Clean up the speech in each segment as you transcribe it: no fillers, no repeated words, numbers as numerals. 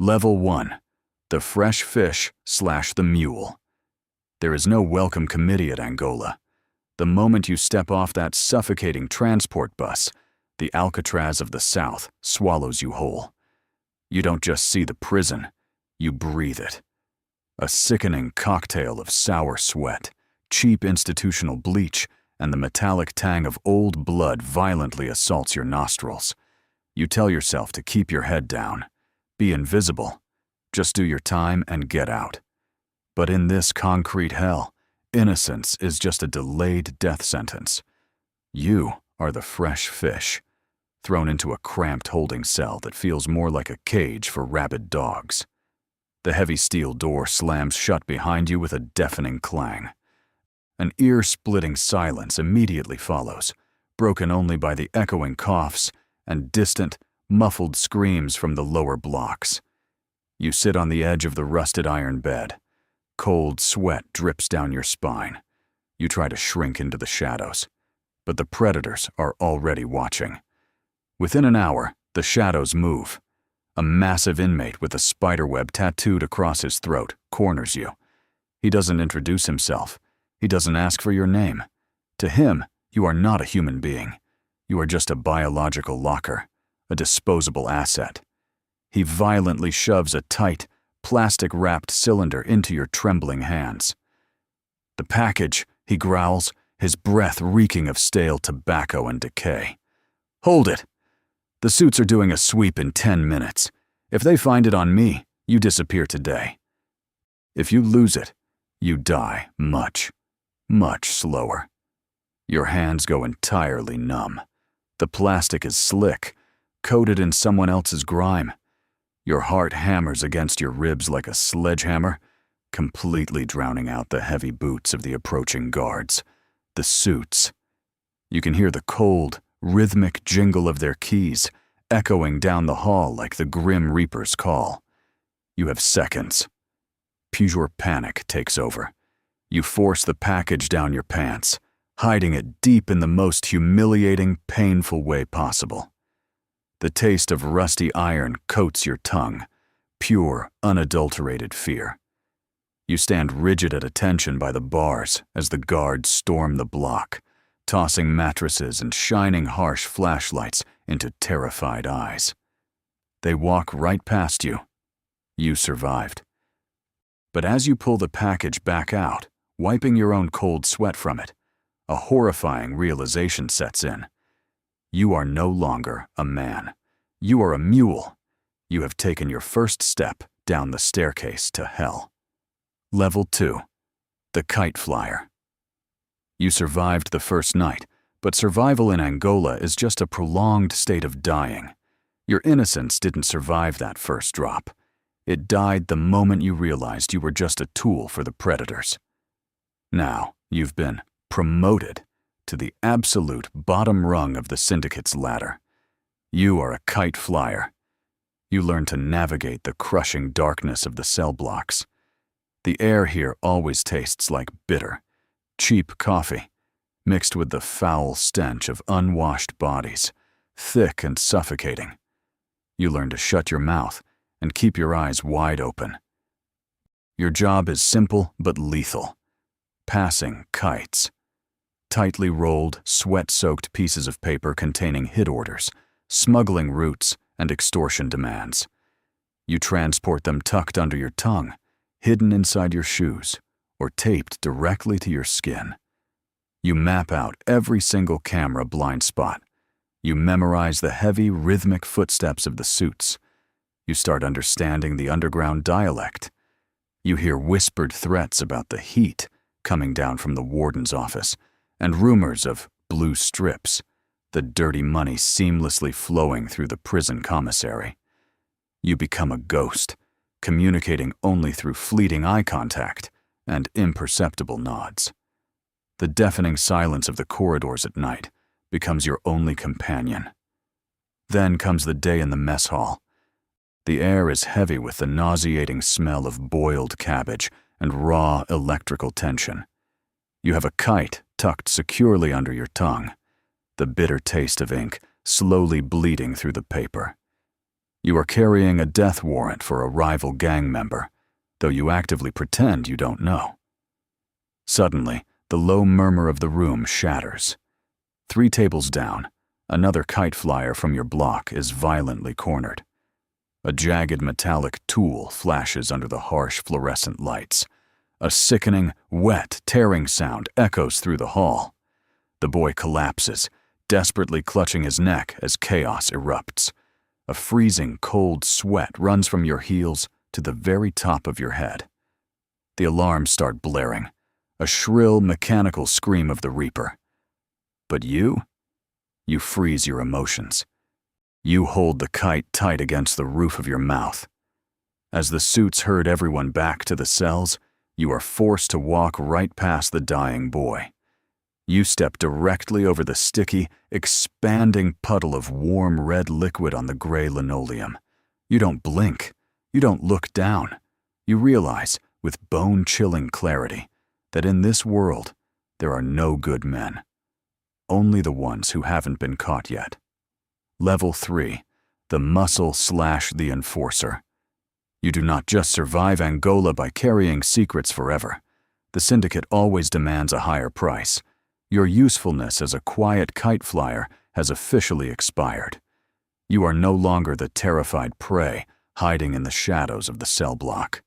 Level 1. The fresh fish / the mule. There is no welcome committee at Angola. The moment you step off that suffocating transport bus, the Alcatraz of the South swallows you whole. You don't just see the prison, you breathe it. A sickening cocktail of sour sweat, cheap institutional bleach, and the metallic tang of old blood violently assaults your nostrils. You tell yourself to keep your head down, be invisible, just do your time and get out. But in this concrete hell, innocence is just a delayed death sentence. You are the fresh fish, thrown into a cramped holding cell that feels more like a cage for rabid dogs. The heavy steel door slams shut behind you with a deafening clang. An ear-splitting silence immediately follows, broken only by the echoing coughs and distant, muffled screams from the lower blocks. You sit on the edge of the rusted iron bed. Cold sweat drips down your spine. You try to shrink into the shadows, but the predators are already watching. Within an hour, the shadows move. A massive inmate with a spiderweb tattooed across his throat corners you. He doesn't introduce himself. He doesn't ask for your name. To him, you are not a human being. You are just a biological locker, a disposable asset. He violently shoves a tight, plastic-wrapped cylinder into your trembling hands. The package, he growls, his breath reeking of stale tobacco and decay. Hold it! The suits are doing a sweep in 10 minutes. If they find it on me, you disappear today. If you lose it, you die much, much slower. Your hands go entirely numb. The plastic is slick, coated in someone else's grime. Your heart hammers against your ribs like a sledgehammer, completely drowning out the heavy boots of the approaching guards, the suits. You can hear the cold, rhythmic jingle of their keys echoing down the hall like the Grim Reaper's call. You have seconds. Pure panic takes over. You force the package down your pants, hiding it deep in the most humiliating, painful way possible. The taste of rusty iron coats your tongue, pure, unadulterated fear. You stand rigid at attention by the bars as the guards storm the block, tossing mattresses and shining harsh flashlights into terrified eyes. They walk right past you. You survived. But as you pull the package back out, wiping your own cold sweat from it, a horrifying realization sets in. You are no longer a man. You are a mule. You have taken your first step down the staircase to hell. Level 2. The Kite Flyer. You survived the first night, but survival in Angola is just a prolonged state of dying. Your innocence didn't survive that first drop. It died the moment you realized you were just a tool for the predators. Now, you've been promoted to the absolute bottom rung of the Syndicate's ladder. You are a kite flyer. You learn to navigate the crushing darkness of the cell blocks. The air here always tastes like bitter, cheap coffee, mixed with the foul stench of unwashed bodies, thick and suffocating. You learn to shut your mouth and keep your eyes wide open. Your job is simple but lethal. Passing kites. Tightly rolled, sweat-soaked pieces of paper containing hit orders, smuggling routes, and extortion demands. You transport them tucked under your tongue, hidden inside your shoes, or taped directly to your skin. You map out every single camera blind spot. You memorize the heavy, rhythmic footsteps of the suits. You start understanding the underground dialect. You hear whispered threats about the heat coming down from the warden's office, and rumors of blue strips, the dirty money seamlessly flowing through the prison commissary. You become a ghost, communicating only through fleeting eye contact and imperceptible nods. The deafening silence of the corridors at night becomes your only companion. Then comes the day in the mess hall. The air is heavy with the nauseating smell of boiled cabbage and raw electrical tension. You have a kite tucked securely under your tongue, the bitter taste of ink slowly bleeding through the paper. You are carrying a death warrant for a rival gang member, though you actively pretend you don't know. Suddenly, the low murmur of the room shatters. 3 tables down, another kite flyer from your block is violently cornered. A jagged metallic tool flashes under the harsh fluorescent lights. A sickening, wet, tearing sound echoes through the hall. The boy collapses, desperately clutching his neck as chaos erupts. A freezing, cold sweat runs from your heels to the very top of your head. The alarms start blaring, a shrill, mechanical scream of the Reaper. But you freeze your emotions. You hold the kite tight against the roof of your mouth. As the suits herd everyone back to the cells, you are forced to walk right past the dying boy. You step directly over the sticky, expanding puddle of warm red liquid on the gray linoleum. You don't blink. You don't look down. You realize, with bone-chilling clarity, that in this world, there are no good men. Only the ones who haven't been caught yet. Level 3, the muscle/the enforcer. You do not just survive Angola by carrying secrets forever. The Syndicate always demands a higher price. Your usefulness as a quiet kite flyer has officially expired. You are no longer the terrified prey hiding in the shadows of the cell block.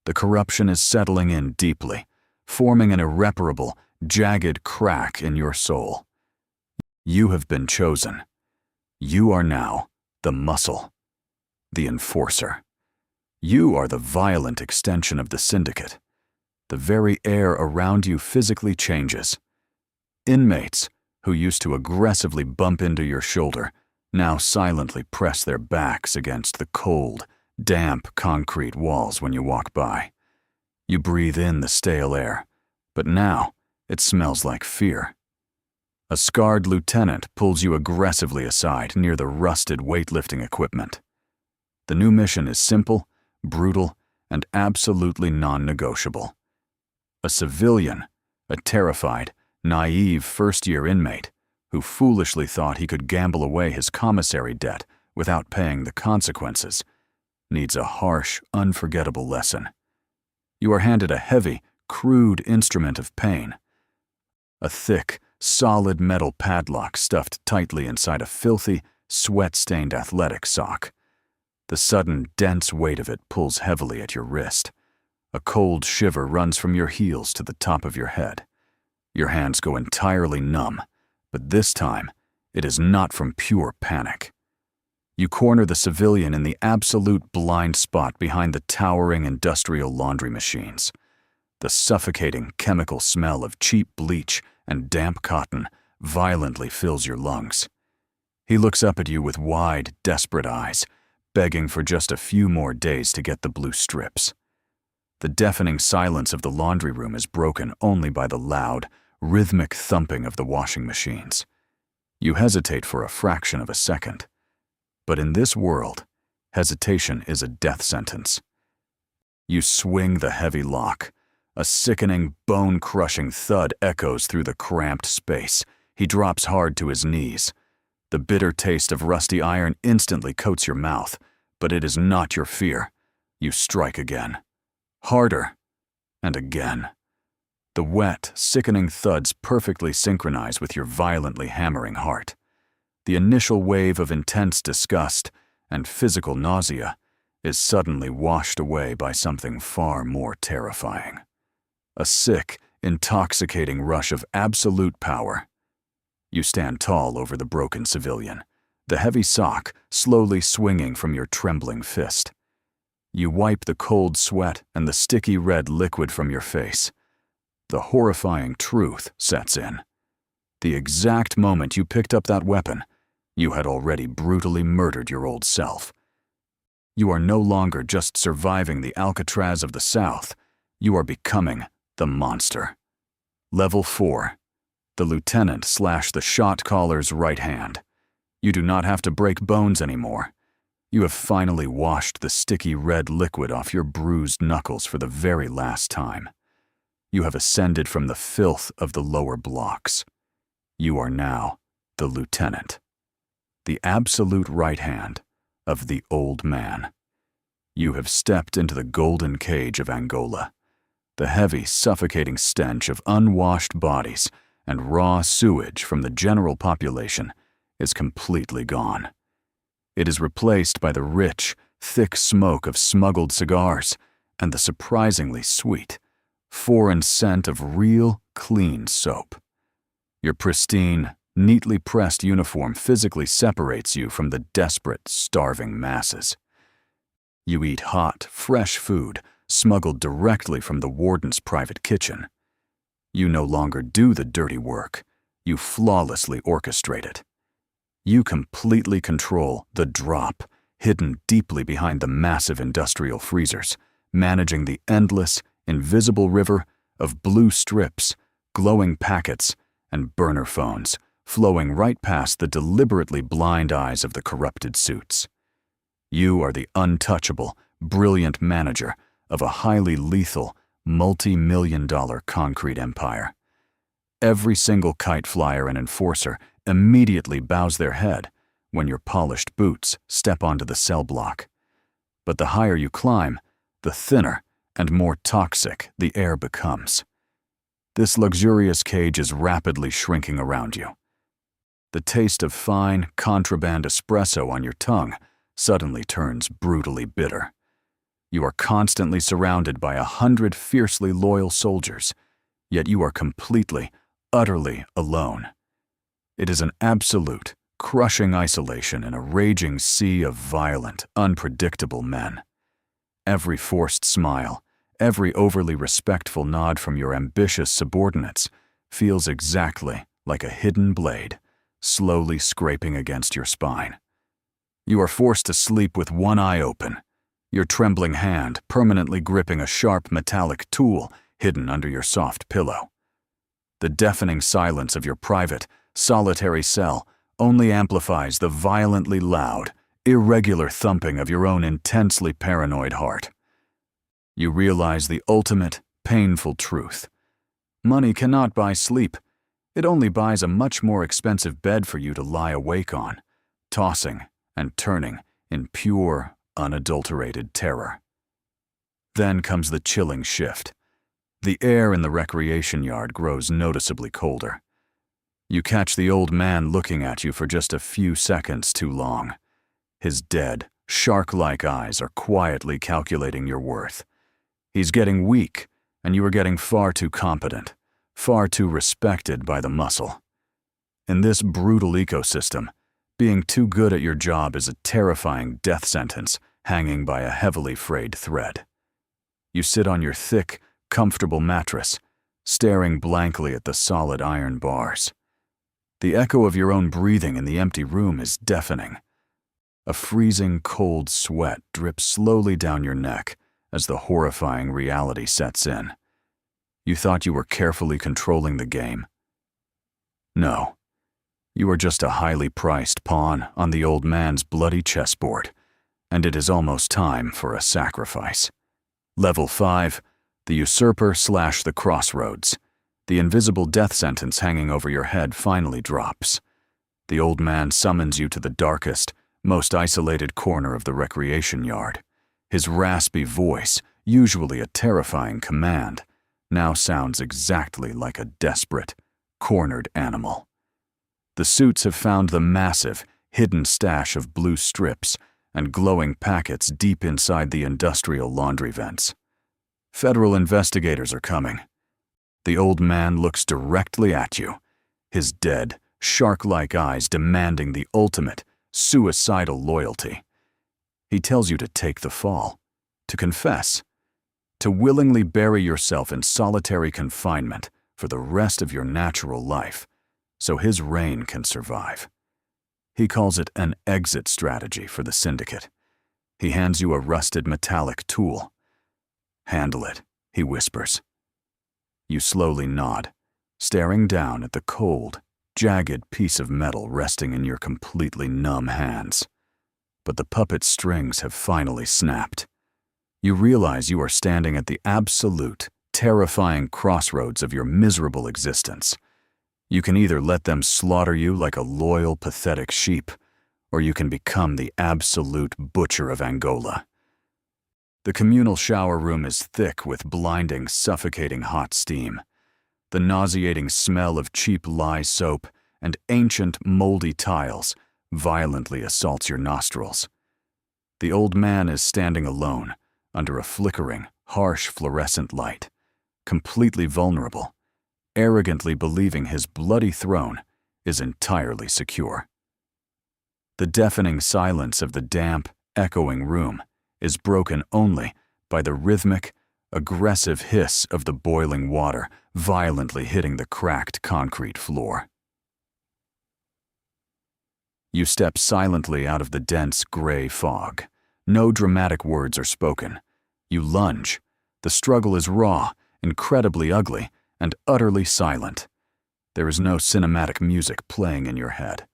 The corruption is settling in deeply, forming an irreparable, jagged crack in your soul. You have been chosen. You are now the muscle, the enforcer. You are the violent extension of the Syndicate. The very air around you physically changes. Inmates, who used to aggressively bump into your shoulder, now silently press their backs against the cold, damp concrete walls when you walk by. You breathe in the stale air, but now it smells like fear. A scarred lieutenant pulls you aggressively aside near the rusted weightlifting equipment. The new mission is simple, brutal, and absolutely non-negotiable. A civilian, a terrified, naive first-year inmate who foolishly thought he could gamble away his commissary debt without paying the consequences, needs a harsh, unforgettable lesson. You are handed a heavy, crude instrument of pain. A thick, solid metal padlock stuffed tightly inside a filthy, sweat-stained athletic sock. The sudden, dense weight of it pulls heavily at your wrist. A cold shiver runs from your heels to the top of your head. Your hands go entirely numb, but this time, it is not from pure panic. You corner the civilian in the absolute blind spot behind the towering industrial laundry machines. The suffocating chemical smell of cheap bleach and damp cotton violently fills your lungs. He looks up at you with wide, desperate eyes, begging for just a few more days to get the blue strips. The deafening silence of the laundry room is broken only by the loud, rhythmic thumping of the washing machines. You hesitate for a fraction of a second. But in this world, hesitation is a death sentence. You swing the heavy lock. A sickening, bone-crushing thud echoes through the cramped space. He drops hard to his knees. The bitter taste of rusty iron instantly coats your mouth, but it is not your fear. You strike again. Harder. And again. The wet, sickening thuds perfectly synchronize with your violently hammering heart. The initial wave of intense disgust and physical nausea is suddenly washed away by something far more terrifying. A sick, intoxicating rush of absolute power. You stand tall over the broken civilian, the heavy sock slowly swinging from your trembling fist. You wipe the cold sweat and the sticky red liquid from your face. The horrifying truth sets in. The exact moment you picked up that weapon, you had already brutally murdered your old self. You are no longer just surviving the Alcatraz of the South. You are becoming the monster. Level 4. The lieutenant/the shot caller's right hand. You do not have to break bones anymore. You have finally washed the sticky red liquid off your bruised knuckles for the very last time. You have ascended from the filth of the lower blocks. You are now the lieutenant. The absolute right hand, of the old man. You have stepped into the golden cage of Angola. The heavy, suffocating stench of unwashed bodies and raw sewage from the general population is completely gone. It is replaced by the rich, thick smoke of smuggled cigars and the surprisingly sweet, foreign scent of real, clean soap. Your pristine, neatly pressed uniform physically separates you from the desperate, starving masses. You eat hot, fresh food smuggled directly from the warden's private kitchen. You no longer do the dirty work. You flawlessly orchestrate it. You completely control the drop, hidden deeply behind the massive industrial freezers, managing the endless, invisible river of blue strips, glowing packets, and burner phones flowing right past the deliberately blind eyes of the corrupted suits. You are the untouchable, brilliant manager of a highly lethal, multi-million-dollar concrete empire. Every single kite flyer and enforcer immediately bows their head when your polished boots step onto the cell block. But the higher you climb, the thinner and more toxic the air becomes. This luxurious cage is rapidly shrinking around you. The taste of fine, contraband espresso on your tongue suddenly turns brutally bitter. You are constantly surrounded by 100 fiercely loyal soldiers, yet you are completely, utterly alone. It is an absolute, crushing isolation in a raging sea of violent, unpredictable men. Every forced smile, every overly respectful nod from your ambitious subordinates feels exactly like a hidden blade, slowly scraping against your spine. You are forced to sleep with one eye open, your trembling hand permanently gripping a sharp metallic tool hidden under your soft pillow. The deafening silence of your private, solitary cell only amplifies the violently loud, irregular thumping of your own intensely paranoid heart. You realize the ultimate, painful truth. Money cannot buy sleep. It only buys a much more expensive bed for you to lie awake on, tossing and turning in pure, unadulterated terror. Then comes the chilling shift. The air in the recreation yard grows noticeably colder. You catch the old man looking at you for just a few seconds too long. His dead, shark-like eyes are quietly calculating your worth. He's getting weak, and you are getting far too competent, far too respected by the muscle. In this brutal ecosystem, being too good at your job is a terrifying death sentence hanging by a heavily frayed thread. You sit on your thick, comfortable mattress, staring blankly at the solid iron bars. The echo of your own breathing in the empty room is deafening. A freezing, cold sweat drips slowly down your neck as the horrifying reality sets in. You thought you were carefully controlling the game. No. You are just a highly priced pawn on the old man's bloody chessboard, and it is almost time for a sacrifice. Level 5, the usurper / the crossroads. The invisible death sentence hanging over your head finally drops. The old man summons you to the darkest, most isolated corner of the recreation yard. His raspy voice, usually a terrifying command, now sounds exactly like a desperate, cornered animal. The suits have found the massive, hidden stash of blue strips and glowing packets deep inside the industrial laundry vents. Federal investigators are coming. The old man looks directly at you, his dead, shark-like eyes demanding the ultimate, suicidal loyalty. He tells you to take the fall, to confess, to willingly bury yourself in solitary confinement for the rest of your natural life, so his reign can survive. He calls it an exit strategy for the Syndicate. He hands you a rusted metallic tool. "Handle it," he whispers. You slowly nod, staring down at the cold, jagged piece of metal resting in your completely numb hands. But the puppet strings have finally snapped. You realize you are standing at the absolute, terrifying crossroads of your miserable existence. You can either let them slaughter you like a loyal, pathetic sheep, or you can become the absolute butcher of Angola. The communal shower room is thick with blinding, suffocating hot steam. The nauseating smell of cheap lye soap and ancient, moldy tiles violently assaults your nostrils. The old man is standing alone under a flickering, harsh fluorescent light, completely vulnerable, arrogantly believing his bloody throne is entirely secure. The deafening silence of the damp, echoing room is broken only by the rhythmic, aggressive hiss of the boiling water violently hitting the cracked concrete floor. You step silently out of the dense gray fog. No dramatic words are spoken. You lunge. The struggle is raw, incredibly ugly, and utterly silent. There is no cinematic music playing in your head.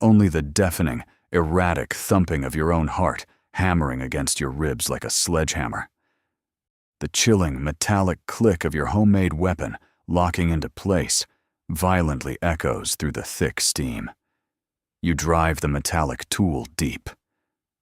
Only the deafening, erratic thumping of your own heart hammering against your ribs like a sledgehammer. The chilling, metallic click of your homemade weapon locking into place violently echoes through the thick steam. You drive the metallic tool deep.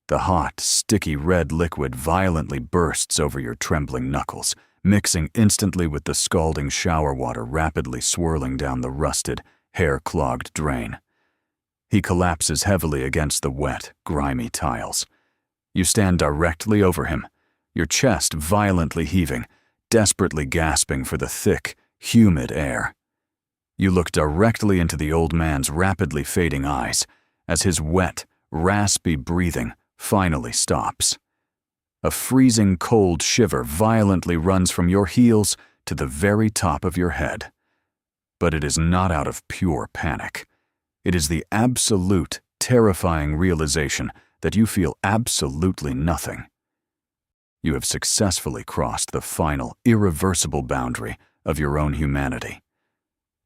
The hot, sticky red liquid violently bursts over your trembling knuckles, mixing instantly with the scalding shower water rapidly swirling down the rusted, hair-clogged drain. He collapses heavily against the wet, grimy tiles. You stand directly over him, your chest violently heaving, desperately gasping for the thick, humid air. You look directly into the old man's rapidly fading eyes as his wet, raspy breathing finally stops. A freezing cold shiver violently runs from your heels to the very top of your head. But it is not out of pure panic. It is the absolute, terrifying realization that you feel absolutely nothing. You have successfully crossed the final, irreversible boundary of your own humanity.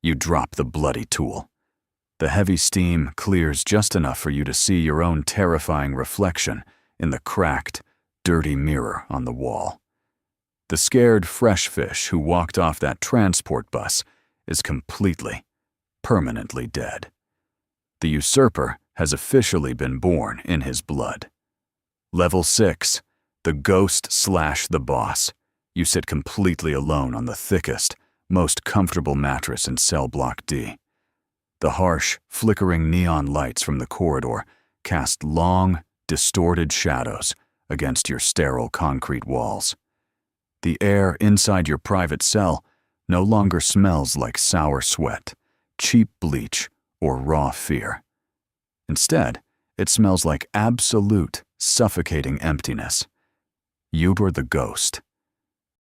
You drop the bloody tool. The heavy steam clears just enough for you to see your own terrifying reflection in the cracked, dirty mirror on the wall. The scared fresh fish who walked off that transport bus is completely, permanently dead. The usurper has officially been born in his blood. Level 6, the ghost/the boss. You sit completely alone on the thickest, most comfortable mattress in cell block D. The harsh, flickering neon lights from the corridor cast long, distorted shadows against your sterile concrete walls. The air inside your private cell no longer smells like sour sweat, cheap bleach, or raw fear. Instead, it smells like absolute, suffocating emptiness. You are the ghost,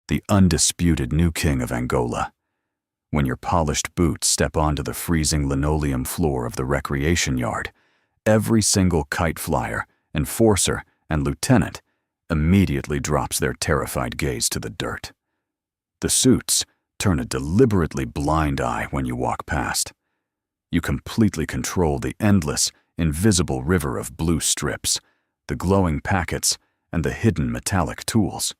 the undisputed new king of Angola. When your polished boots step onto the freezing linoleum floor of the recreation yard, every single kite flyer, enforcer, and lieutenant immediately drops their terrified gaze to the dirt. The suits turn a deliberately blind eye when you walk past. You completely control the endless, invisible river of blue strips, the glowing packets, and the hidden metallic tools.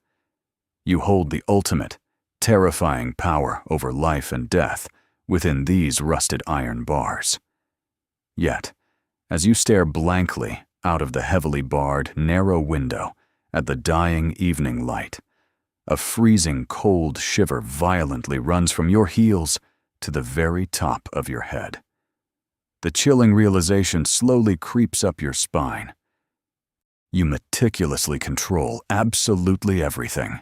You hold the ultimate, terrifying power over life and death within these rusted iron bars. Yet, as you stare blankly out of the heavily barred, narrow window at the dying evening light, a freezing cold shiver violently runs from your heels to the very top of your head. The chilling realization slowly creeps up your spine. You meticulously control absolutely everything,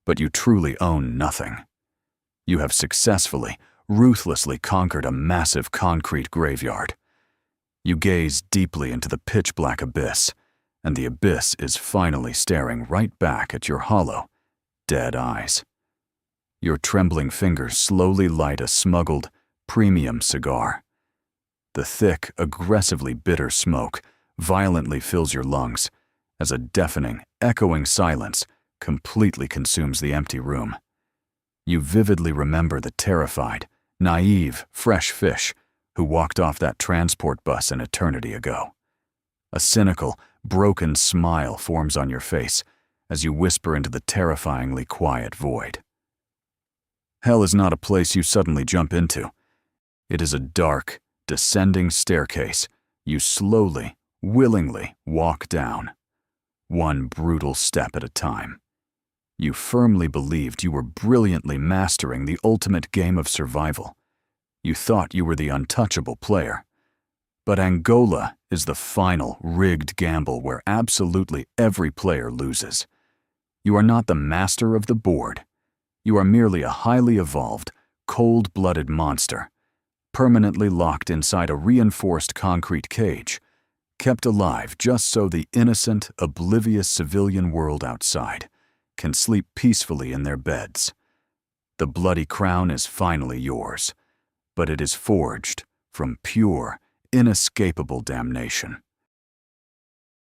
but you truly own nothing. You have successfully, ruthlessly conquered a massive concrete graveyard. You gaze deeply into the pitch-black abyss, and the abyss is finally staring right back at your hollow, dead eyes. Your trembling fingers slowly light a smuggled, premium cigar. The thick, aggressively bitter smoke violently fills your lungs as a deafening, echoing silence completely consumes the empty room. You vividly remember the terrified, naive, fresh fish who walked off that transport bus an eternity ago. A cynical, broken smile forms on your face as you whisper into the terrifyingly quiet void. Hell is not a place you suddenly jump into. It is a dark, descending staircase you slowly, willingly walk down, one brutal step at a time. You firmly believed you were brilliantly mastering the ultimate game of survival. You thought you were the untouchable player. But Angola is the final, rigged gamble where absolutely every player loses. You are not the master of the board. You are merely a highly evolved, cold-blooded monster, permanently locked inside a reinforced concrete cage, kept alive just so the innocent, oblivious civilian world outside can sleep peacefully in their beds. The bloody crown is finally yours, but it is forged from pure, inescapable damnation.